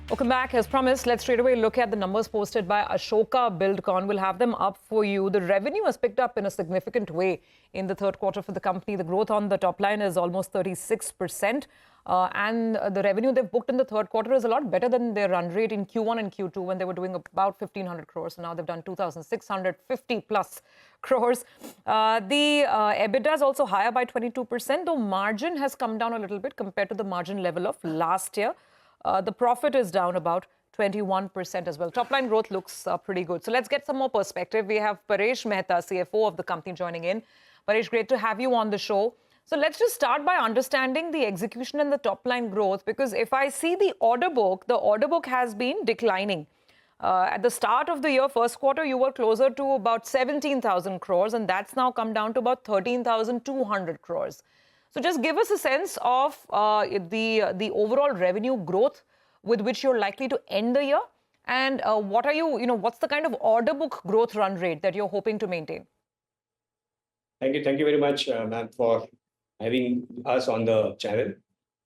Welcome back. As promised, let's straight away look at the numbers posted by Ashoka Buildcon. We'll have them up for you. The revenue has picked up in a significant way in the third quarter for the company. The growth on the top line is almost 36%. And the revenue they've booked in the third quarter is a lot better than their run rate in Q1 and Q2 when they were doing about 1,500 crores. So now they've done 2,650 plus crores. The EBITDA is also higher by 22%, though margin has come down a little bit compared to the margin level of last year. The profit is down about 21% as well. Top line growth looks pretty good. So let's get some more perspective. We have Paresh Mehta, CFO of the company, joining in. Paresh, great to have you on the show. So let's just start by understanding the execution and the top line growth, because if I see the order book has been declining. At the start of the year, first quarter, you were closer to about 17,000 crores, and that's now come down to about 13,200 crores. So just give us a sense of the overall revenue growth with which you're likely to end the year, and what's the kind of order book growth run rate that you're hoping to maintain? Thank you very much, ma'am, for having us on the channel.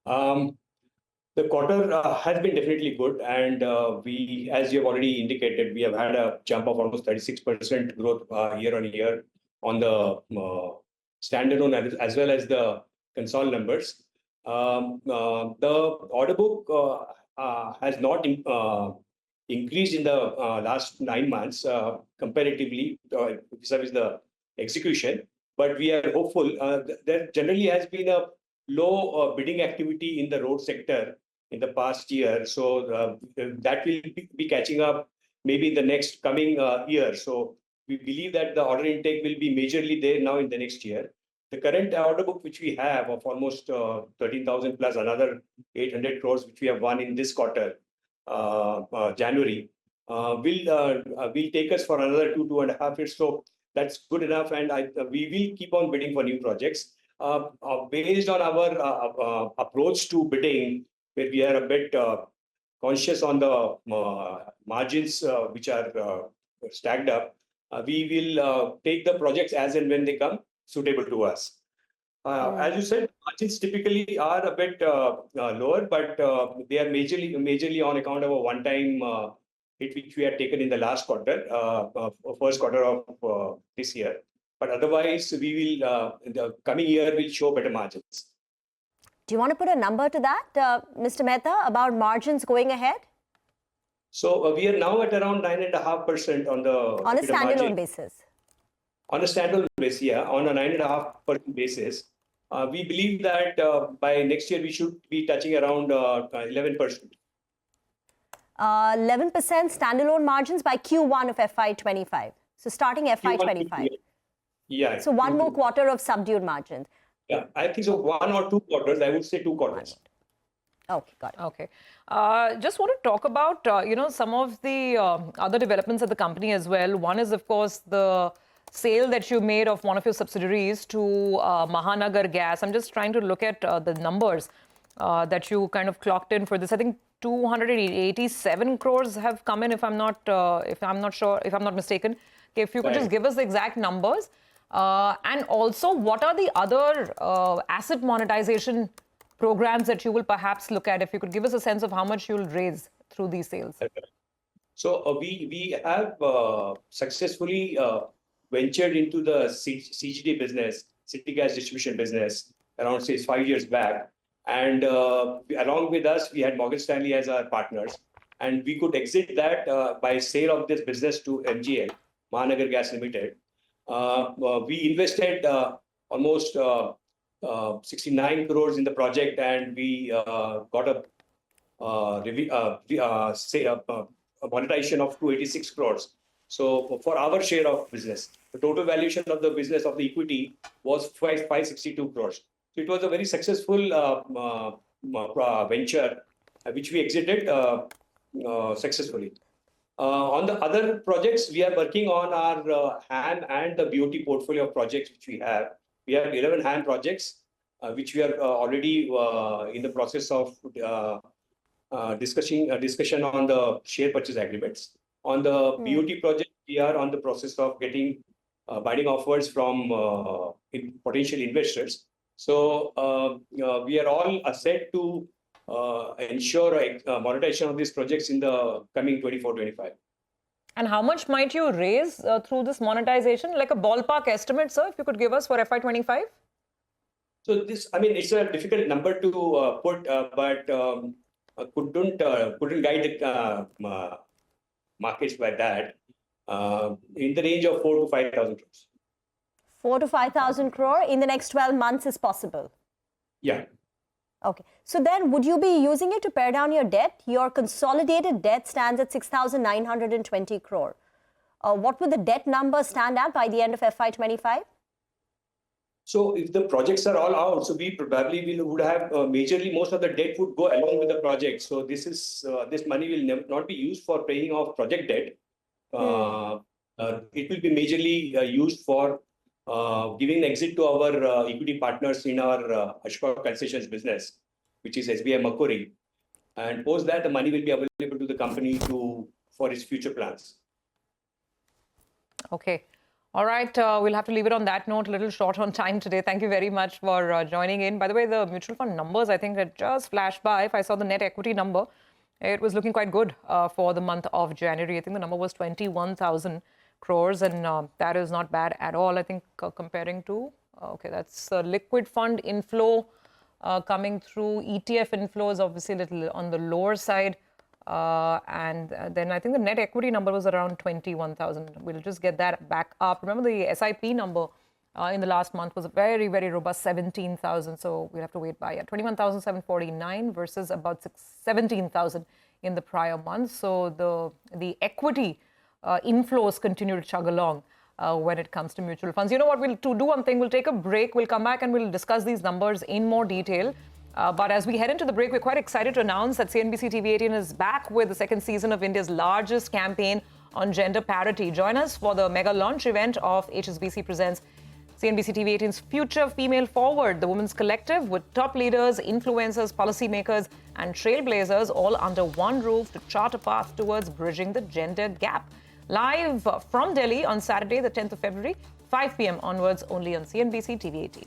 The quarter has been definitely good, and we, as you have already indicated, we have had a jump of almost 36% growth year on year on the standalone as well as the console numbers. The order book has not increased in the last 9 months comparatively vis-a-vis the execution, but we are hopeful. There generally has been a low bidding activity in the road sector in the past year, so that will be catching up maybe in the next coming year. So we believe that the order intake will be majorly there now in the next year. The current order book which we have of almost 13,000 plus another 800 crores which we have won in this quarter, January, will take us for another 2.5 years. So that's good enough, and we will keep on bidding for new projects. Based on our approach to bidding, where we are a bit conscious on the margins which are stacked up, we will take the projects as and when they come suitable to us. As you said, margins typically are a bit lower, but they are majorly on account of a one-time hit which we had taken in the last quarter, first quarter of this year. But otherwise, we will in the coming year will show better margins. Do you want to put a number to that, Mr. Mehta, about margins going ahead? So we are now at around 9.5% on a standalone basis. On a standalone basis, yeah, on a 9.5% basis. We believe that by next year we should be touching around 11%. 11% standalone margins by Q1 of FY25. So starting FY25. Yeah. So one more quarter of subdued margins. Yeah, I think so. 1 or 2 quarters. I would say 2 quarters. Okay, got it. Okay. Just want to talk about, some of the other developments at the company as well. One is, of course, the sale that you made of one of your subsidiaries to Mahanagar Gas. I'm just trying to look at the numbers that you kind of clocked in for this. I think 287 crores have come in, if I'm not mistaken. Okay, if you could just give us the exact numbers. And also, what are the other asset monetization programs that you will perhaps look at? If you could give us a sense of how much you'll raise through these sales. So we have successfully ventured into the CGD business, city gas distribution business, around say 5 years back. And along with us, we had Morgan Stanley as our partners. And we could exit that by sale of this business to MGL, Mahanagar Gas Limited. We invested almost 69 crores in the project, and we got a monetization of 286 crores. So for our share of business, the total valuation of the business of the equity was 562 crores. So it was a very successful venture which we exited successfully. On the other projects, we are working on our HAM and the BOT portfolio of projects which we have. We have 11 HAM projects which we are already in the process of discussion on the share purchase agreements. On the BOT project, we are on the process of getting binding offers from potential investors. So we are all set to ensure monetization of these projects in the coming 24-25. And how much might you raise through this monetization? Like a ballpark estimate, sir, if you could give us for FY25? So this, I mean, it's a difficult number to put, but couldn't guide the markets by that. In the range of 4 to 5,000 crores. 4 to 5,000 crore in the next 12 months is possible. Yeah. Okay. So then would you be using it to pare down your debt? Your consolidated debt stands at 6,920 crore. What would the debt number stand at by the end of FY25? So if the projects are all out, so we probably would have majorly most of the debt would go along with the project. So this is this money will not be used for paying off project debt. It will be majorly used for giving exit to our equity partners in our Ashoka concessions business, which is SBI Macquarie. And post that, the money will be available to the company for its future plans. Okay. All right. We'll have to leave it on that note. A little short on time today. Thank you very much for joining in. By the way, the mutual fund numbers, I think, had just flashed by. If I saw the net equity number, it was looking quite good for the month of January. I think the number was 21,000 crores, and that is not bad at all. I think comparing to, okay, that's liquid fund inflow coming through. ETF inflow is obviously a little on the lower side. And then I think the net equity number was around 21,000. We'll just get that back up. Remember, the SIP number in the last month was a very, very robust 17,000. So we'll have to wait by 21,749 versus about 17,000 in the prior month. So the equity inflows continue to chug along when it comes to mutual funds. You know what? We'll do one thing. We'll take a break. We'll come back and we'll discuss these numbers in more detail. But as we head into the break, we're quite excited to announce that CNBC-TV18 is back with the second season of India's largest campaign on gender parity. Join us for the mega launch event of HSBC Presents CNBC-TV18's Future Female Forward, the Women's Collective, with top leaders, influencers, policymakers, and trailblazers all under one roof to chart a path towards bridging the gender gap. Live from Delhi on Saturday, the 10th of February, 5 p.m. onwards, only on CNBC-TV18.